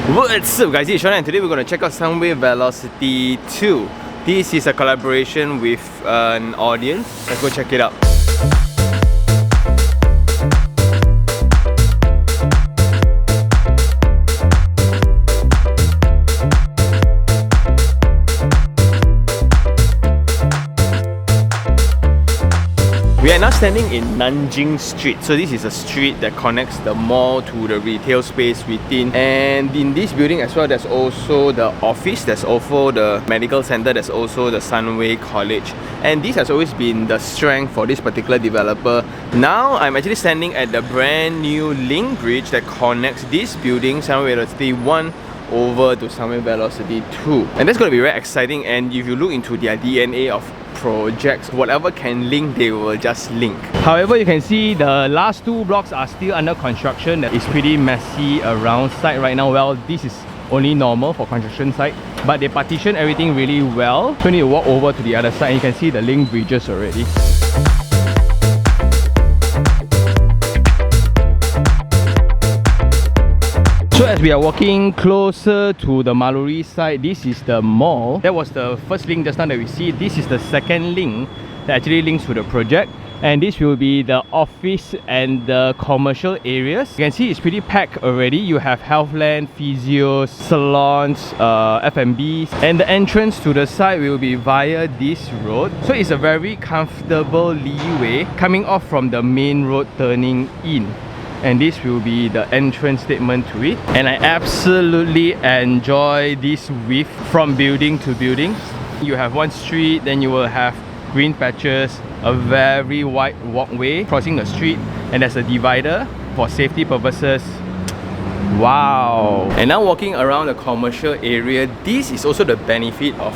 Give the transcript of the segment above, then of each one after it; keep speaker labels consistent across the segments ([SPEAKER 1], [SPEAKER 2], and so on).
[SPEAKER 1] What's up guys, it's Sean and today we're going to check out Sunway Velocity 2. This is a collaboration with an audience. Let's go check it out. We are now standing in Naing Street. So this is a street that connects the mall to the retail space within. And in this building as well, there's also the office, there's also the medical center, there's also the Sunway College. And this has always been the strength for this particular developer. Now I'm actually standing at the brand new link bridge that connects this building, Sunway Velocity 1, over to Sunway Velocity 2. And that's going to be very exciting. And if you look into their DNA of projects, whatever can link, they will just link. However, you can see the last two blocks are still under construction. That is pretty messy around site right now. Well, this is only normal for construction site, but they partition everything really well. So you need to walk over to the other side and you can see the link bridges already. So as we are walking closer to the Maluri side, this is the mall. That was the first link just now that we see. This is the second link that actually links to the project. And this will be the office and the commercial areas. You can see it's pretty packed already. You have Healthland, physios, salons, F&Bs. And the entrance to the site will be via this road. So it's a very comfortable leeway coming off from the main road turning in. And this will be the entrance statement to it. And I absolutely enjoy this width from building to building. You have one street, then you will have green patches, a very wide walkway crossing the street, and there's a divider for safety purposes. Wow! And now walking around the commercial area, this is also the benefit of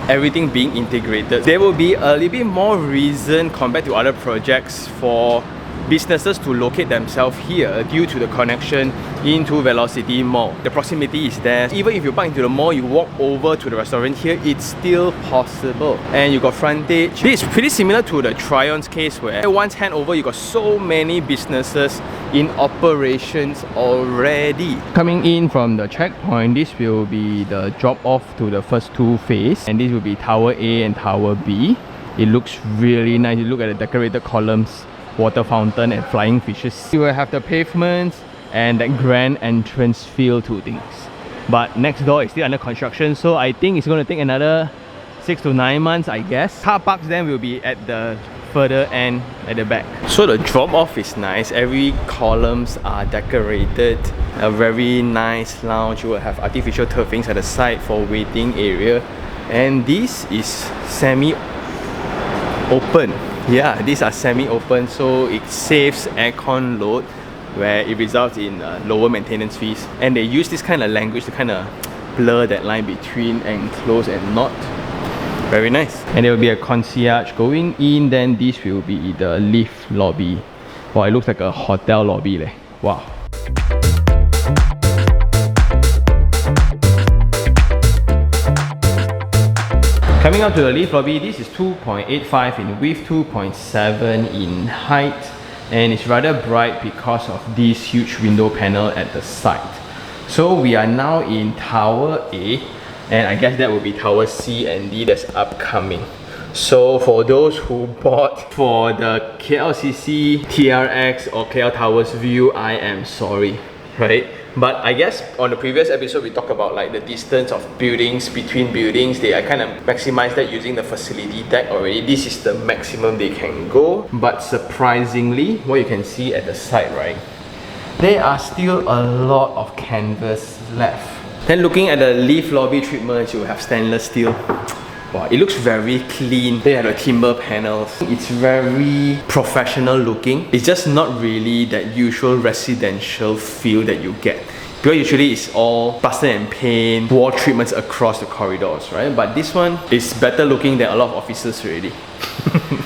[SPEAKER 1] everything being integrated. There will be a little bit more reason compared to other projects for businesses to locate themselves here due to the connection into Velocity Mall. The proximity is there. Even if you park into the mall, you walk over to the restaurant here, it's still possible. And you got frontage. This is pretty similar to the Tryon's case where once hand over, you got so many businesses in operations already. Coming in from the checkpoint, this will be the drop off to the first two phases, and this will be Tower A and Tower B. It looks really nice. You look at the decorated columns, water fountain and flying fishes. You will have the pavements and that grand entrance feel to things. But next door is still under construction, so I think it's going to take another 6 to 9 months, I guess. Car parks then will be at the further end at the back. So the drop off is nice. Every columns are decorated. A very nice lounge. You will have artificial turfings at the side for waiting area. And this is semi-open. Yeah, these are semi-open, so it saves aircon load where it results in lower maintenance fees. And they use this kind of language to kind of blur that line between enclosed and not. Very nice. And there will be a concierge going in, then this will be the lift lobby. Wow, it looks like a hotel lobby leh. Wow. Coming up to the lift lobby, this is 2.85 in width, 2.7 in height, and it's rather bright because of this huge window panel at the side. So we are now in Tower A, and I guess that will be Tower C and D that's upcoming. So for those who bought for the KLCC, TRX or KL Towers view, I am sorry, right? But I guess on the previous episode we talked about like the distance of buildings between buildings. They are kind of maximized that using the facility tag already. This is the maximum they can go. But surprisingly, what you can see at the side, right, there are still a lot of canvas left. Then looking at the lift lobby treatments, you have stainless steel. Wow, it looks very clean. They have the timber panels. It's very professional looking. It's just not really that usual residential feel that you get. Because usually it's all plaster and paint, wall treatments across the corridors, right? But this one is better looking than a lot of offices already.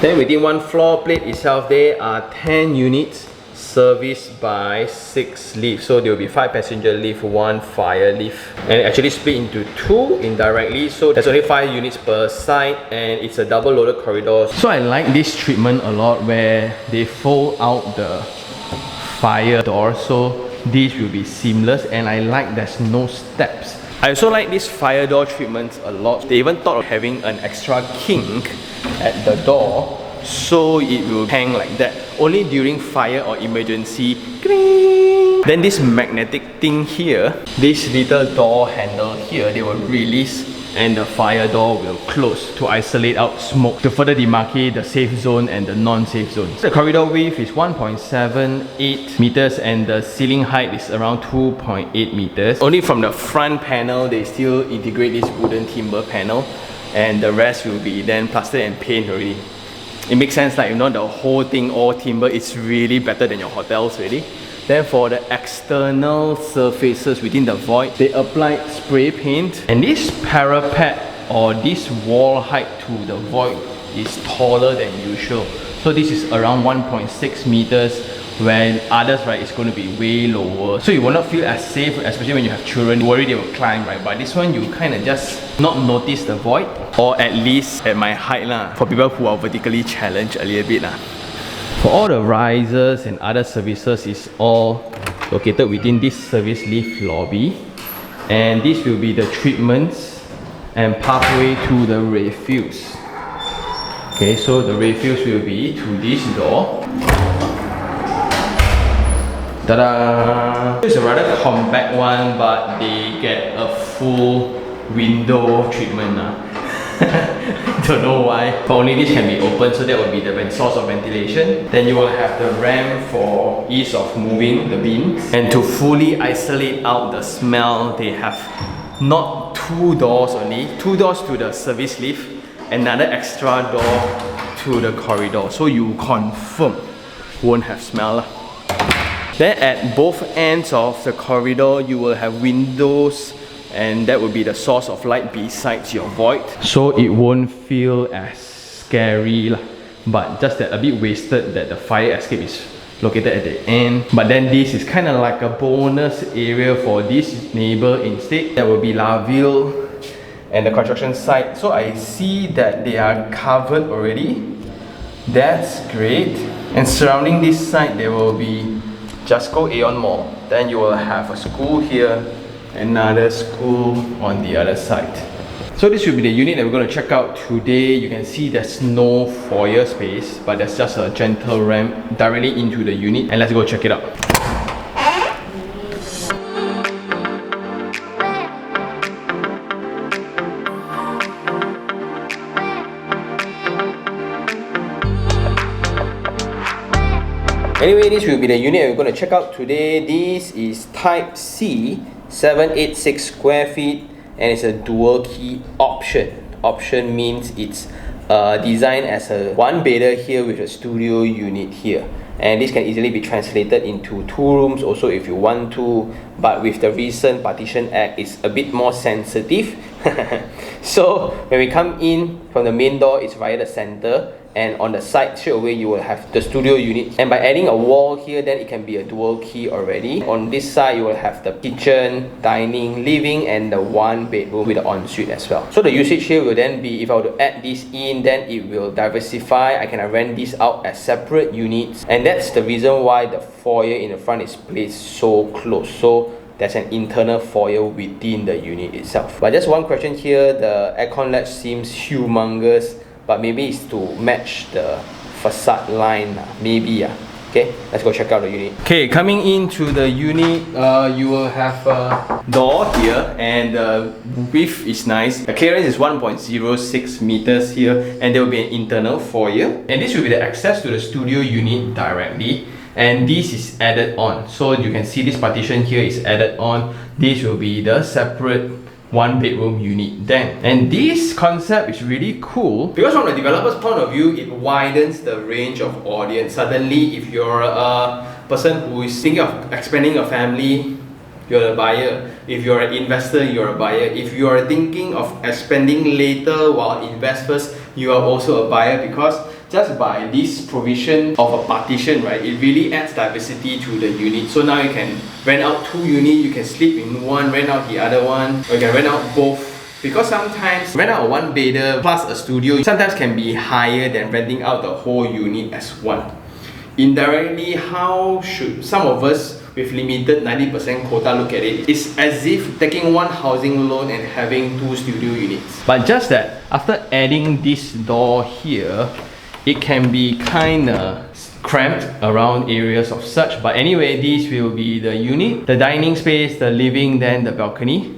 [SPEAKER 1] Then within one floor plate itself, there are 10 units serviced by 6 lifts. So there will be 5 passenger lift, 1 fire lift, and actually split into 2 indirectly. So there's only 5 units per side, and it's a double loaded corridor. So I like this treatment a lot where they fold out the fire door, so this will be seamless, and I like there's no steps. I also like this fire door treatments a lot. They even thought of having an extra kink at the door, so it will hang like that. Only during fire or emergency. Then this magnetic thing here, this little door handle here, they will release and the fire door will close to isolate out smoke to further demarcate the safe zone and the non-safe zone. The corridor width is 1.78 meters and the ceiling height is around 2.8 meters. Only from the front panel they still integrate this wooden timber panel, and the rest will be then plastered and paint already. It makes sense, like, you know, the whole thing all timber is really better than your hotels really. Then for the external surfaces within the void, they applied spray paint. And this parapet or this wall height to the void is taller than usual. So this is around 1.6 meters, when others, right, is going to be way lower. So you will not feel as safe, especially when you have children. You worry they will climb, right? But this one, you kind of just not notice the void, or at least at my height lah, for people who are vertically challenged a little bit lah. For all the risers and other services is all located within this service lift lobby, and this will be the treatments and pathway to the refuse. Okay, so the refuse will be to this door. Ta-da! It's a rather compact one, but they get a full window treatment. Don't know why, but only this can be open, so that will be the source of ventilation. Then you will have the ramp for ease of moving the bins, and to fully isolate out the smell, they have not 2 doors only, 2 doors to the service lift, another extra door to the corridor, so you confirm won't have smell. Then at both ends of the corridor you will have windows, and that will be the source of light besides your void, so it won't feel as scary lah. But just that a bit wasted that the fire escape is located at the end. But then this is kind of like a bonus area for this neighbor instead. That will be La Ville and the construction site. So I see that they are covered already. That's great. And surrounding this site there will be Jasco Aeon Mall. Then you will have a school here, another school on the other side. So this will be the unit that we're going to check out today. You can see there's no foyer space, but there's just a gentle ramp directly into the unit, and let's go check it out. Anyway, this will be the unit we're going to check out today. This is Type C, 786 square feet, and it's a dual key option. Option means it's designed as a one bedder here with a studio unit here, and this can easily be translated into 2 rooms also if you want to, but with the recent Partition Act it's a bit more sensitive. So when we come in from the main door, it's via the center, and on the side straight away you will have the studio unit, and by adding a wall here then it can be a dual key already. On this side you will have the kitchen, dining, living, and the 1 bedroom with the ensuite as well. So the usage here will then be, if I were to add this in, then it will diversify. I can rent this out as separate units, and that's the reason why the foyer in the front is placed so close. So there's an internal foyer within the unit itself. But just one question here, the aircon latch seems humongous, but maybe it's to match the facade line, maybe. Okay, let's go check out the unit. Okay, coming into the unit, you will have a door here, and the width is nice. The clearance is 1.06 meters here, and there will be an internal foyer, and this will be the access to the studio unit directly. And this is added on, so you can see this partition here is added on. This will be the separate 1 bedroom unit then. And this concept is really cool because from the developer's point of view, it widens the range of audience. Suddenly, if you're a person who is thinking of expanding a family, you're a buyer. If you're an investor, you're a buyer. If you are thinking of expanding later while invest first, you are also a buyer, because just by this provision of a partition, right, it really adds diversity to the unit. So now you can rent out 2 units, you can sleep in one, rent out the other one, or you can rent out both. Because sometimes rent out a 1 bedder plus a studio sometimes can be higher than renting out the whole unit as one. Indirectly, how should some of us with limited 90% quota. Look at it. It's as if taking one housing loan and having 2 studio units. But just that, after adding this door here, it can be kinda cramped around areas of such. But anyway, this will be the unit, the dining space, the living, then the balcony,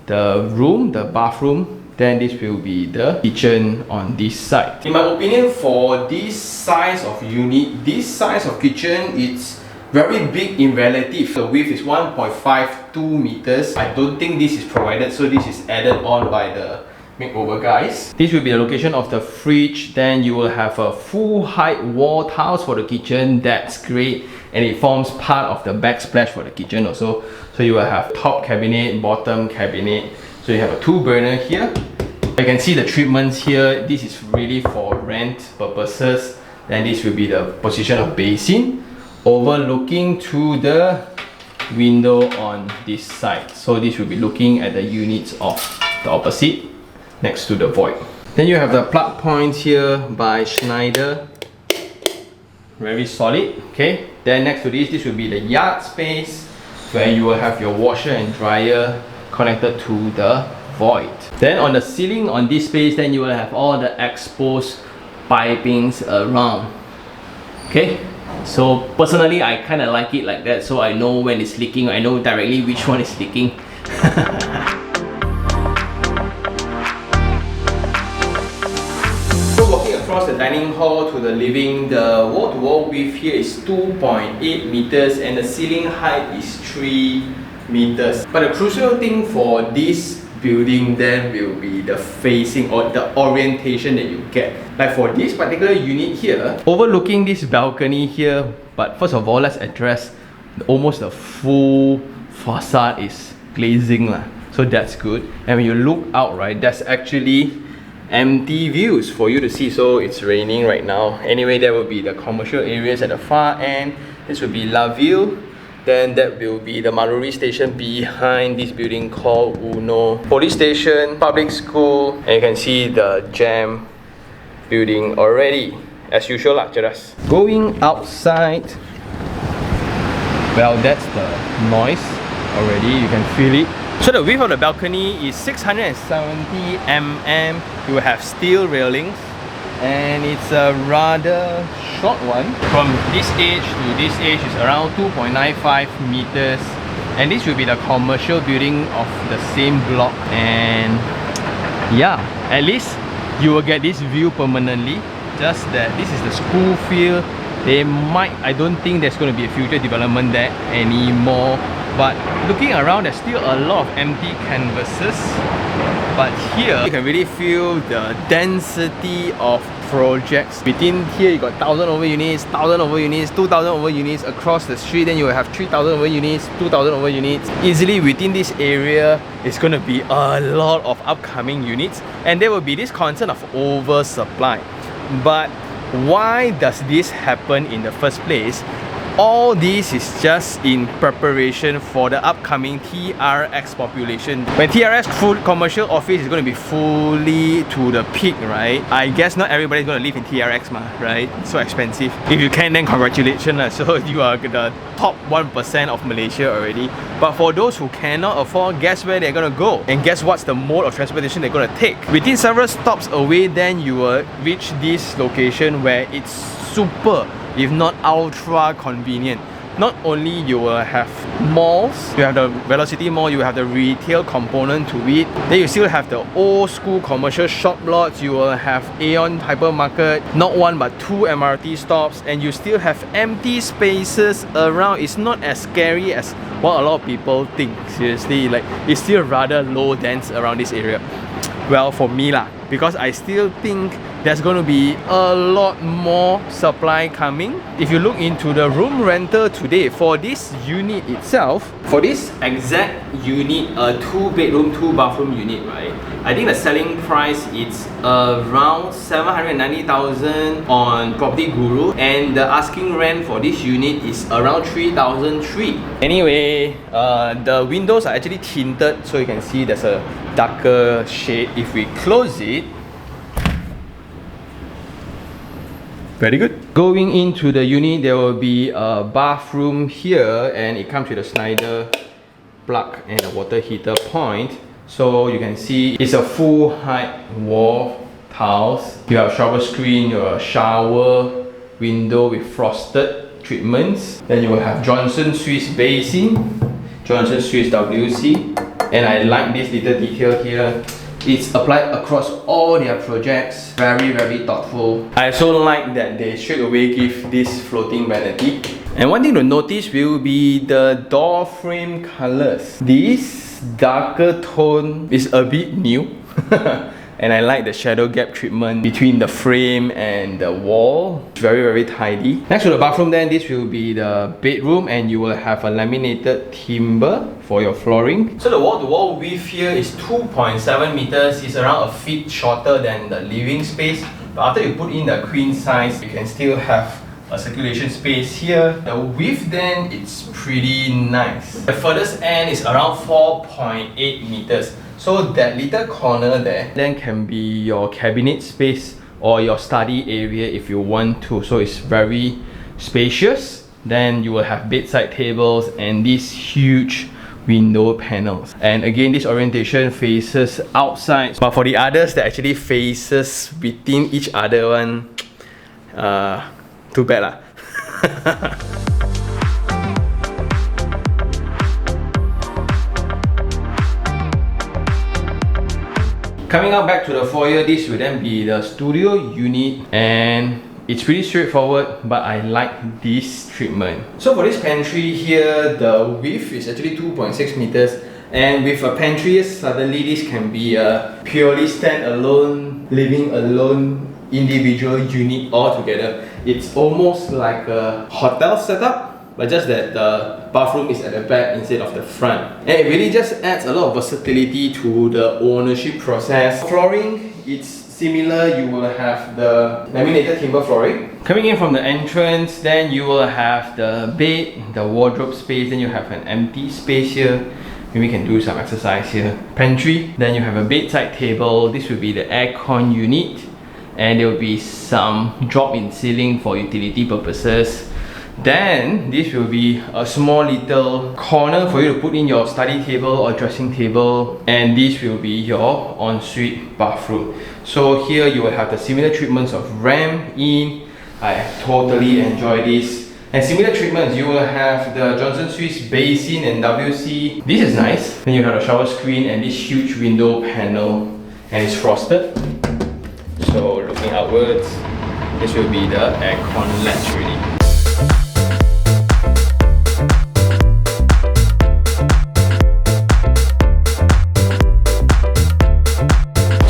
[SPEAKER 1] the room, the bathroom, then this will be the kitchen on this side. In my opinion, for this size of unit, this size of kitchen, it's very big in relative. The width is 1.52 meters. I don't think this is provided, so this is added on by the makeover guys. This will be the location of the fridge. Then you will have a full height wall tiles for the kitchen. That's great, and it forms part of the backsplash for the kitchen also. So you will have top cabinet, bottom cabinet. So you have a 2 burner here. You can see the treatments here. This is really for rent purposes. Then this will be the position of basin, overlooking to the window on this side. So this will be looking at the units of the opposite, next to the void. Then you have the plug points here by Schneider. Very solid, okay? Then next to this will be the yard space, where you will have your washer and dryer connected to the void. Then on the ceiling on this space, then you will have all the exposed pipings around. Okay, so personally I kind of like it like that, so I know when it's leaking, I know directly which one is leaking. So walking across the dining hall to the living, the wall-to-wall width here is 2.8 meters and the ceiling height is 3 meters. But the crucial thing for this building then will be the facing or the orientation that you get. Like for this particular unit here, overlooking this balcony here, but first of all, let's address almost the full facade is glazing lah. So that's good. And when you look out, right, that's actually empty views for you to see. So it's raining right now. Anyway, there will be the commercial areas at the far end. This will be La Ville. Then that will be the Maruri station behind this building called Uno. Police station, public school, and you can see the Jam building already. As usual lah, Cheras. Going outside, well, that's the noise already, you can feel it. So the width of the balcony is 670 mm. You will have steel railings, and it's a rather short one. From this edge to this edge is around 2.95 meters, and this will be the commercial building of the same block. And yeah, at least you will get this view permanently. Just that this is the school field. They might, I don't think there's going to be a future development there anymore, but looking around, there's still a lot of empty canvases. But here, you can really feel the density of projects. Within here, you got 1,000 over units, 1,000 over units, 2,000 over units across the street. Then you will have 3,000 over units, 2,000 over units. Easily within this area, it's going to be a lot of upcoming units. And there will be this concern of oversupply. But why does this happen in the first place? All this is just in preparation for the upcoming TRX population. When TRX full commercial office is going to be fully to the peak, right? I guess not everybody's going to live in TRX, right? It's so expensive. If you can, then congratulations. So you are the top 1% of Malaysia already. But for those who cannot afford, guess where they're going to go? And guess what's the mode of transportation they're going to take? Within several stops away, then you will reach this location where it's super, if not ultra convenient. Not only you will have malls, you have the Velocity Mall, you have the retail component to it. Then you still have the old school commercial shop lots. You will have Aeon hypermarket, not one but 2 MRT stops, and you still have empty spaces around. It's not as scary as what a lot of people think. Seriously, like it's still rather low dense around this area. Well, for me lah, because I still think there's going to be a lot more supply coming. If you look into the room rental today for this unit itself, for this exact unit, a 2-bedroom, 2-bathroom unit, right? I think the selling price is around 790,000 on Property Guru, and the asking rent for this unit is around 3,003. Anyway, the windows are actually tinted, so you can see there's a darker shade. If we close it, Very good. Going into the unit, there will be a bathroom here, and it comes with a slider plug and a water heater point. So you can see it's a full height wall tiles. You have shower screen, your shower window with frosted treatments. Then you will have Johnson Swiss basin, Johnson Swiss WC, and I like this little detail here. It's applied across all their projects. Very, very thoughtful. I also like that they straight away give this floating vanity. And one thing to notice will be the door frame colors. This darker tone is a bit new. And I like the shadow gap treatment between the frame and the wall. It's very, very tidy. Next to the bathroom then, this will be the bedroom, and you will have a laminated timber for your flooring. So the wall-to-wall width here is 2.7 meters. It's around a feet shorter than the living space. But after you put in the queen size, you can still have a circulation space here. The width then, it's pretty nice. The furthest end is around 4.8 meters. So that little corner there then can be your cabinet space or your study area if you want to. So it's very spacious. Then you will have bedside tables and these huge window panels. And again, this orientation faces outside. But for the others that actually faces within each other one, too bad lah. Coming up back to the foyer, this will then be the studio unit, and it's pretty straightforward, but I like this treatment. So for this pantry here, the width is actually 2.6 meters, and with a pantry, suddenly this can be a purely stand-alone, living alone, individual unit altogether. It's almost like a hotel setup, but just that the bathroom is at the back instead of the front. And it really just adds a lot of versatility to the ownership process. Flooring, it's similar. You will have the laminated timber flooring. Coming in from the entrance, then you will have the bed, the wardrobe space, then you have an empty space here. Maybe we can do some exercise here. Pantry, then you have a bedside table. This will be the aircon unit, and there will be some drop-in ceiling for utility purposes. Then this will be a small little corner for you to put in your study table or dressing table, and this will be your ensuite bathroom. So here you will have the similar treatments of ramp in. I totally enjoy this. And similar treatments, you will have the Johnson Swiss basin and WC. This is nice. Then you have a shower screen and this huge window panel, and it's frosted. So looking outwards, this will be the aircon latch really.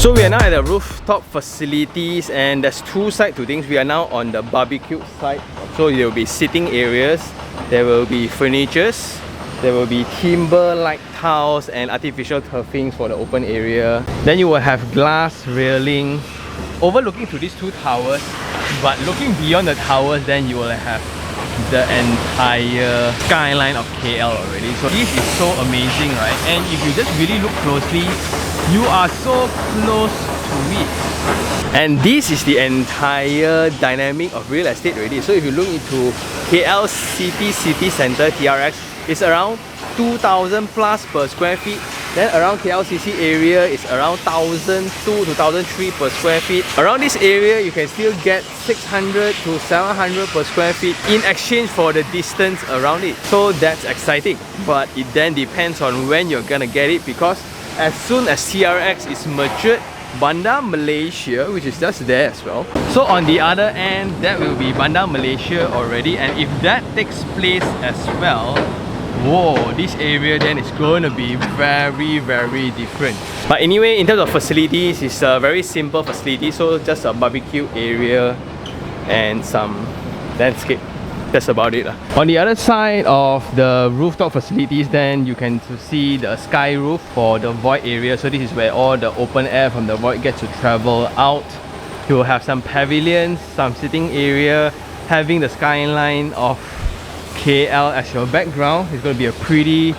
[SPEAKER 1] So we are now at the Rooftop Facilities, and there's two sides to things. We are now on the barbecue side. So there will be sitting areas, there will be furnitures, there will be timber-like tiles and artificial turfings for the open area. Then you will have glass railing overlooking to these two towers, but looking beyond the towers, then you will have the entire skyline of KL already. So this is so amazing, right? And if you just really look closely, you are so close to it. And this is the entire dynamic of real estate already. So if you look into KL City Centre, TRX, it's around 2,000 plus per square feet. Then around KLCC area is around 1,002 to 1,003 per square feet. Around this area, you can still get 600 to 700 per square feet in exchange for the distance around it. So that's exciting. But it then depends on when you're gonna get it, because as soon as TRX is matured, Bandar Malaysia, which is just there as well. So on the other end, that will be Bandar Malaysia already. And if that takes place as well, whoa, this area then is going to be very, very different. But anyway, in terms of facilities, it's a very simple facility. So just a barbecue area and some landscape. That's about it. On the other side of the rooftop facilities, then you can see the sky roof for the void area. So this is where all the open air from the void gets to travel out. You will have some pavilions, some sitting area, having the skyline of KL as your background. It's going to be a pretty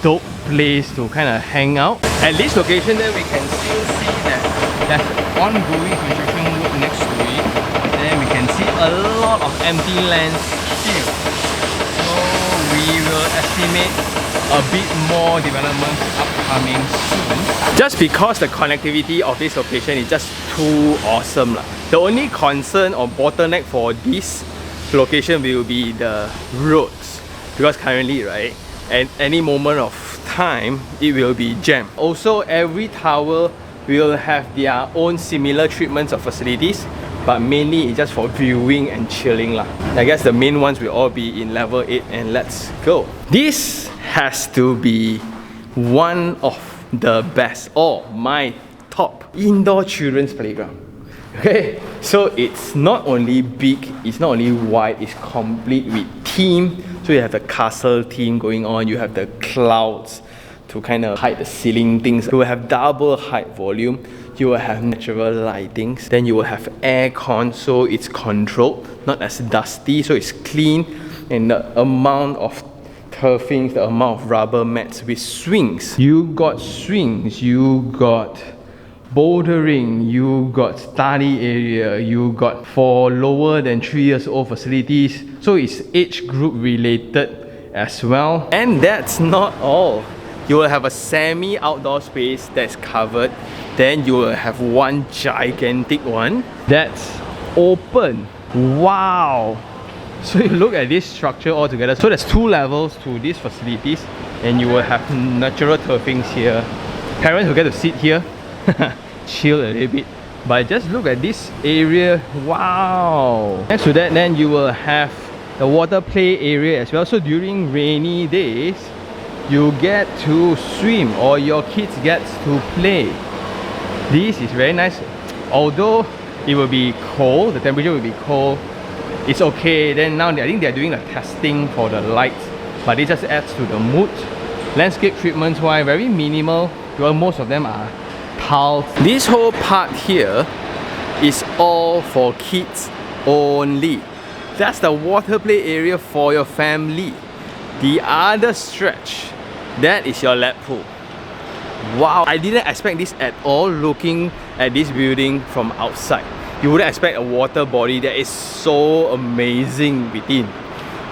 [SPEAKER 1] dope place to kind of hang out. At this location, then we can still see that there's ongoing construction work next to it. Then we can see a lot of empty lands still. So we will estimate a bit more development upcoming soon. Just because the connectivity of this location is just too awesome. The only concern or bottleneck for this location will be the roads. Because currently, right, at any moment of time, it will be jammed. Also, every tower will have their own similar treatments of facilities, but mainly it's just for viewing and chilling. I guess the main ones will all be in level 8, and let's go. This has to be one of the best, or my top indoor children's playground. Okay, so it's not only big, it's not only wide, it's complete with theme. So you have the castle theme going on, you have the clouds to kind of hide the ceiling things. You will have double height volume, you will have natural lightings, then you will have aircon, so it's controlled, not as dusty, so it's clean, and the amount of turfings, the amount of rubber mats with swings. You got swings, you got bouldering, you got study area, you got for lower than 3 years old facilities, so it's age group related as well. And that's not all. You will have a semi outdoor space that's covered, then you will have one gigantic one that's open. Wow! So you look at this structure all together. So there's 2 levels to these facilities, and you will have natural turfings here. Parents will get to sit here, chill a little bit. But just look at this area. Wow! Next to that, then you will have the water play area as well. So during rainy days, you get to swim, or your kids get to play. This is very nice. Although it will be cold, the temperature will be cold, it's okay. Then now I think they're doing the testing for the lights, but it just adds to the mood. Landscape treatments wise, very minimal, because most of them are tiles. This whole part here is all for kids only. That's the water play area for your family. The other stretch, that is your lap pool. Wow, I didn't expect this at all looking at this building from outside. You wouldn't expect a water body that is so amazing within.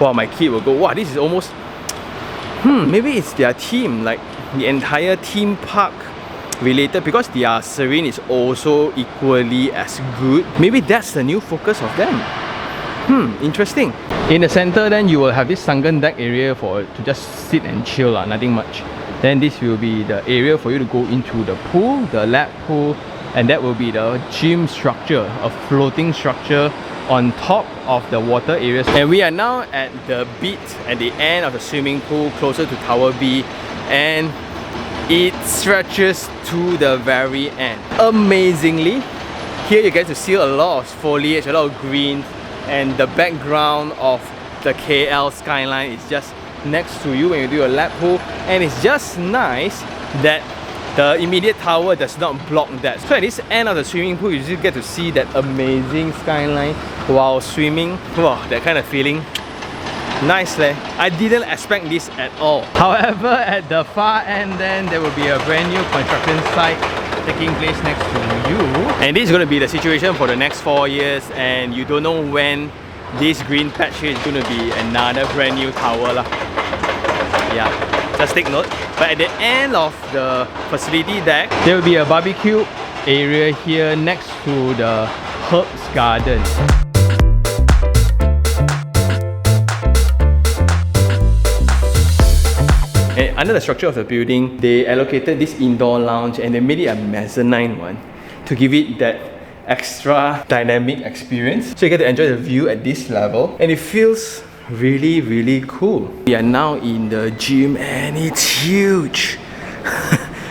[SPEAKER 1] Wow, my kid will go, wow, this is almost, maybe it's their theme, like the entire theme park related, because their serene is also equally as good. Maybe that's the new focus of them. Interesting. In the center, then you will have this sunken deck area for to just sit and chill, nothing much. Then this will be the area for you to go into the pool, the lap pool, and that will be the gym structure, a floating structure on top of the water areas. And we are now at the beach, at the end of the swimming pool, closer to Tower B, and it stretches to the very end. Amazingly, here you get to see a lot of foliage, a lot of green, and the background of the KL skyline is just next to you when you do a lap pool. And it's just nice that the immediate tower does not block that. So at this end of the swimming pool, you just get to see that amazing skyline while swimming. Wow, that kind of feeling. Nice leh. I didn't expect this at all. However, at the far end, then there will be a brand new construction site taking place next to you. And this is going to be the situation for the next 4 years, and you don't know when this green patch here is going to be another brand new tower lah. Yeah, just take note. But at the end of the facility deck, there will be a barbecue area here next to the herbs garden. And under the structure of the building, they allocated this indoor lounge, and they made it a mezzanine one to give it that extra dynamic experience. So you get to enjoy the view at this level, and it feels really, really cool. We are now in the gym, and it's huge.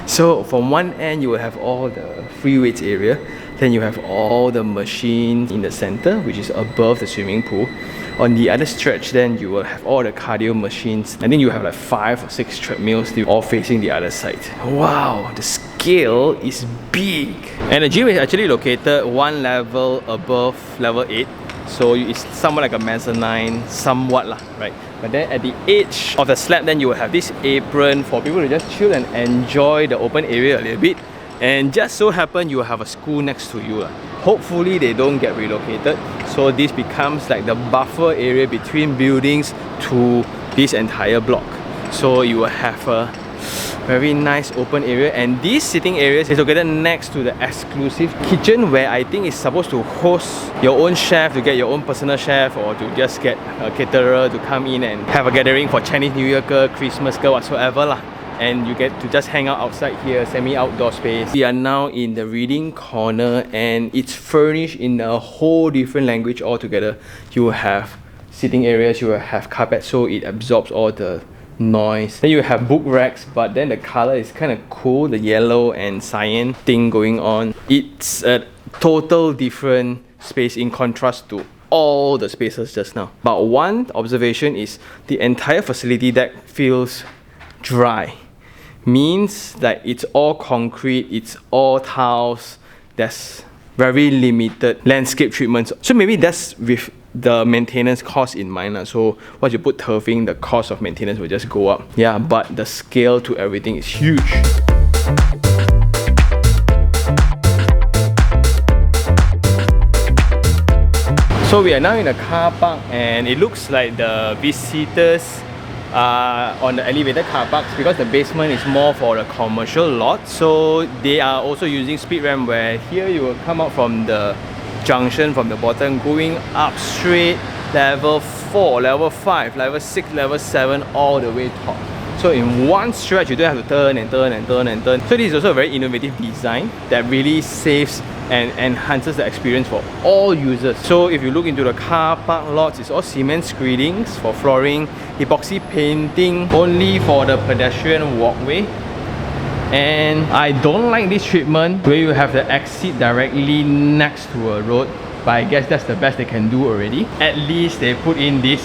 [SPEAKER 1] So from one end, you will have all the free weights area. Then you have all the machines in the center, which is above the swimming pool. On the other stretch, then you will have all the cardio machines. I think you have like 5 or 6 treadmills, all facing the other side. Wow, the scale is big. And the gym is actually located 1 level above level 8. So it's somewhat like a mezzanine, somewhat lah, right? But then at the edge of the slab, then you will have this apron for people to just chill and enjoy the open area a little bit. And just so happen you have a school next to you. Hopefully they don't get relocated. So this becomes like the buffer area between buildings to this entire block. So you will have a very nice open area, and this sitting area is located next to the exclusive kitchen where I think it's supposed to host your own chef, to get your own personal chef, or to just get a caterer to come in and have a gathering for Chinese New Year, Christmas, whatsoever lah. And you get to just hang out outside here, semi-outdoor space. We are now in the reading corner, and it's furnished in a whole different language altogether. You will have sitting areas, you will have carpet so it absorbs all the noise. Then you have book racks, but then the color is kind of cool, the yellow and cyan thing going on. It's a total different space in contrast to all the spaces just now. But one observation is the entire facility deck feels dry. Means that it's all concrete, it's all tiles, there's very limited landscape treatments. So maybe that's with the maintenance cost in mind. So once you put turfing, the cost of maintenance will just go up. Yeah, but the scale to everything is huge. So we are now in a car park, and it looks like the visitors on the elevated car parks, because the basement is more for the commercial lot. So they are also using speed ramp, where here you will come out from the junction from the bottom, going up straight, level 4, level 5, level 6, level 7, all the way top. So in one stretch you don't have to turn and turn and turn and turn. So this is also a very innovative design that really saves and enhances the experience for all users. So if you look into the car park lots, it's all cement screenings for flooring, epoxy painting only for the pedestrian walkway. And I don't like this treatment where you have the exit directly next to a road, but I guess that's the best they can do already. At least they put in this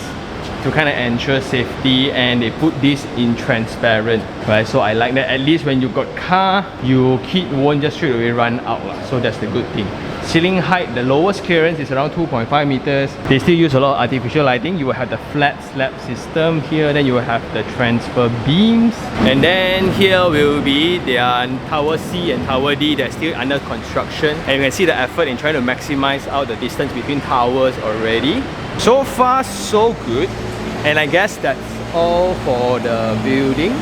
[SPEAKER 1] to kind of ensure safety, and they put this in transparent, right? So I like that. At least when you got car, your kid won't just straight away run out lah. So that's the good thing. Ceiling height, the lowest clearance is around 2.5 meters. They still use a lot of artificial lighting. You will have the flat slab system here, then you will have the transfer beams, and then here will be their Tower C and Tower D that's still under construction. And you can see the effort in trying to maximize out the distance between towers already. So far so good. And I guess that's all for the building.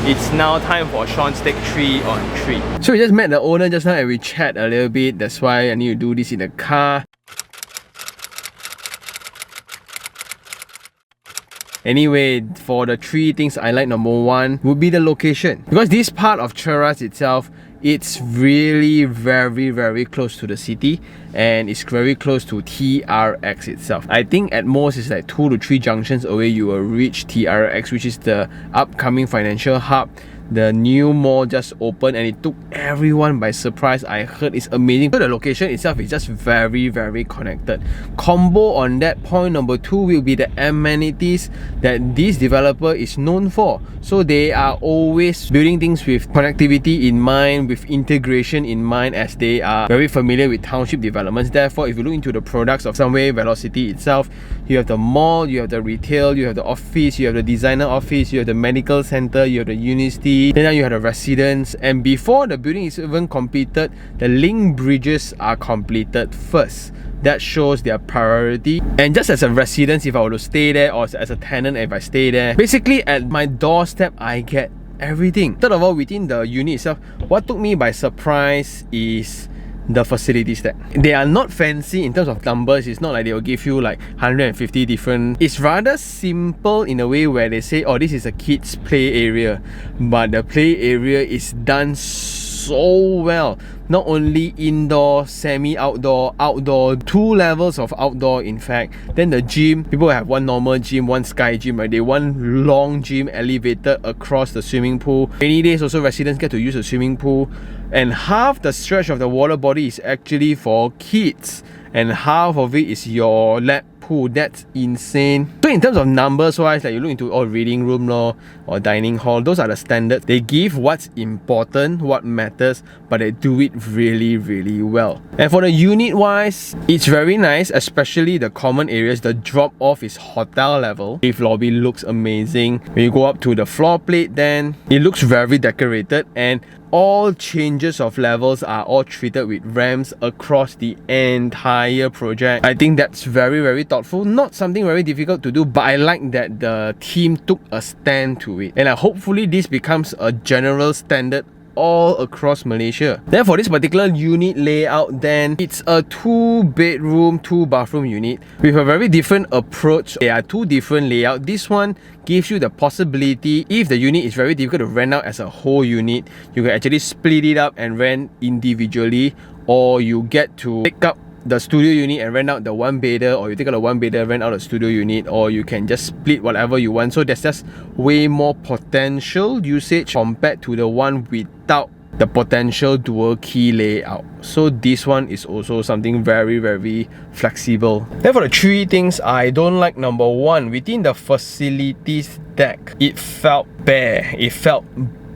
[SPEAKER 1] It's now time for Sean's take 3 on 3. So we just met the owner just now and we chat a little bit. That's why I need to do this in the car. Anyway, for the 3 things I like, number 1 would be the location. Because this part of Cheras itself, it's really very close to the city, and it's very close to TRX itself. I think at most it's like 2 to 3 junctions away you will reach TRX, which is the upcoming financial hub. The new mall just opened and it took everyone by surprise. I heard it's amazing. So the location itself is just very connected. Combo on that, point number 2 will be the amenities that this developer is known for. So they are always building things with connectivity in mind, with integration in mind, as they are very familiar with township developments. Therefore, if you look into the products of Sunway Velocity itself, you have the mall, you have the retail, you have the office, you have the designer office, you have the medical center, you have the university, then now you have the residence, and before the building is even completed, the link bridges are completed first. That shows their priority. And just as a resident, if I were to stay there, or as a tenant if I stay there, basically at my doorstep I get everything. Third of all, within the unit itself, what took me by surprise is the facilities there. They are not fancy in terms of numbers. It's not like they will give you like 150 different. It's rather simple in a way where they say, oh, this is a kids play area, but the play area is done so well. Not only indoor, semi-outdoor, outdoor, 2 levels of outdoor in fact. Then the gym, people have one normal gym, one sky gym, right? They one long gym elevated across the swimming pool. Rainy days also residents get to use the swimming pool, and half the stretch of the water body is actually for kids, and half of it is your lap pool. That's insane. So in terms of numbers wise, like you look into reading room or dining hall, those are the standards. They give what's important, what matters, but they do it really, really well. And for the unit wise, it's very nice, especially the common areas. The drop off is hotel level. If lobby looks amazing. When you go up to the floor plate, then it looks very decorated, and all changes of levels are all treated with ramps across the entire project. I think that's very, very thoughtful. Not something very difficult to do, but I like that the team took a stand to it. And hopefully this becomes a general standard all across Malaysia. Then for this particular unit layout, then it's a 2-bedroom, 2-bathroom unit with a very different approach. There are 2 different layouts. This one gives you the possibility, if the unit is very difficult to rent out as a whole unit, you can actually split it up and rent individually, or you get to pick up the studio unit and rent out the 1-bedder, or you take out the 1-bedder, rent out a studio unit, or you can just split whatever you want. So there's just way more potential usage compared to the one without the potential dual key layout. So this one is also something very, very flexible. Then for the 3 things I don't like, number 1, within the facilities deck, it felt bare, it felt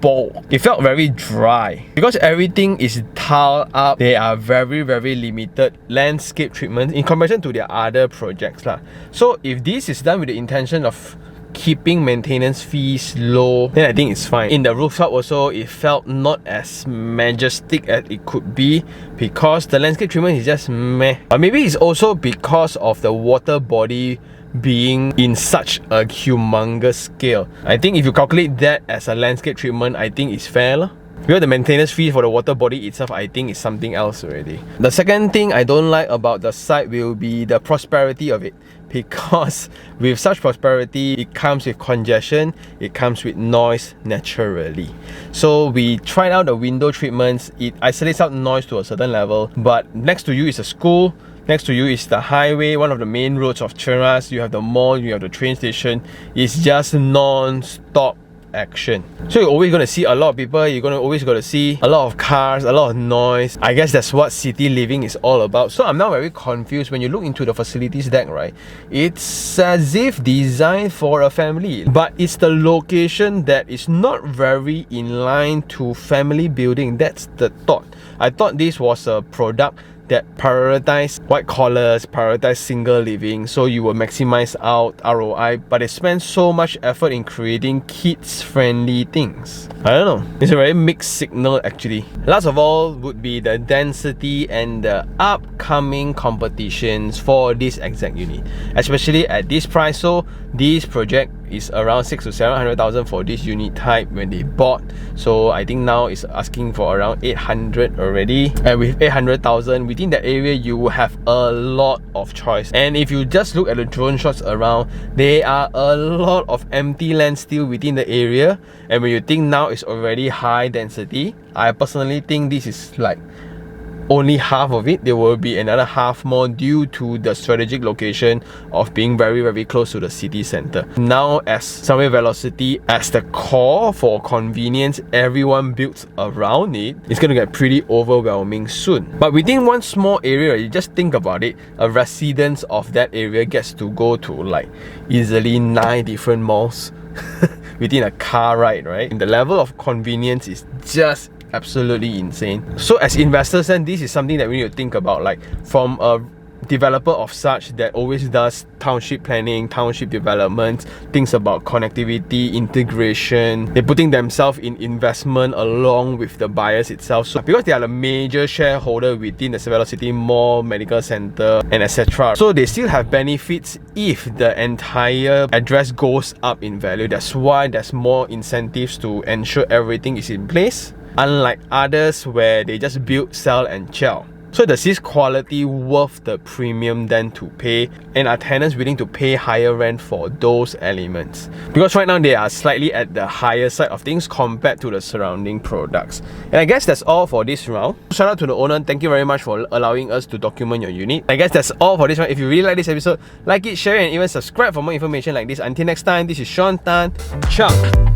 [SPEAKER 1] bowl. It felt very dry because everything is tiled up. They are very, very limited landscape treatment in comparison to their other projects lah. So if this is done with the intention of keeping maintenance fees low, then I think it's fine. In the rooftop also, it felt not as majestic as it could be because the landscape treatment is just meh. Or maybe it's also because of the water body being in such a humongous scale. I think if you calculate that as a landscape treatment, I think it's fair lah. Because the maintenance fee for the water body itself, I think is something else already. The second thing I don't like about the site will be the prosperity of it, because with such prosperity, it comes with congestion, it comes with noise naturally. So we tried out the window treatments. It isolates out noise to a certain level, but next to you is a school, next to you is the highway, one of the main roads of Cheras. You have the mall, you have the train station. It's just non-stop action. So you're always going to see a lot of people, always going to see a lot of cars, a lot of noise. I guess that's what city living is all about. So I'm now very confused when you look into the facilities deck, right? It's as if designed for a family, but it's the location that is not very in line to family building. That's the thought. I thought this was a product that prioritize white collars, prioritize single living, so you will maximize out ROI, but they spend so much effort in creating kids-friendly things. I don't know. It's a very mixed signal actually. Last of all would be the density and the upcoming competitions for this exact unit, especially at this price. So this project is around 600,000 to 700,000 for this unit type when they bought. So I think now it's asking for around 800 already. And with 800,000 within that area, you will have a lot of choice. And if you just look at the drone shots around, there are a lot of empty land still within the area. And when you think now it's already high density, I personally think this is like only half of it. There will be another half more due to the strategic location of being very, very close to the city center. Now as Sunway Velocity as the core for convenience, everyone builds around it, it's going to get pretty overwhelming soon. But within one small area, you just think about it, a resident of that area gets to go to like easily 9 different malls within a car ride, right? And the level of convenience is just absolutely insane. So as investors, then this is something that we need to think about, like from a developer of such that always does township planning, township development, thinks about connectivity, integration. They're putting themselves in investment along with the buyers itself. So because they are the major shareholder within the Velocity Mall, Medical Center, and etc. So they still have benefits if the entire address goes up in value. That's why there's more incentives to ensure everything is in place, unlike others where they just build, sell and chill. So does this quality worth the premium then to pay, and are tenants willing to pay higher rent for those elements? Because right now they are slightly at the higher side of things compared to the surrounding products. And I guess that's all for this round. Shout out to the owner, thank you very much for allowing us to document your unit. I guess that's all for this round. If you really like this episode, like it, share it, and even subscribe for more information like this. Until next time, this is Sean Tan. Ciao!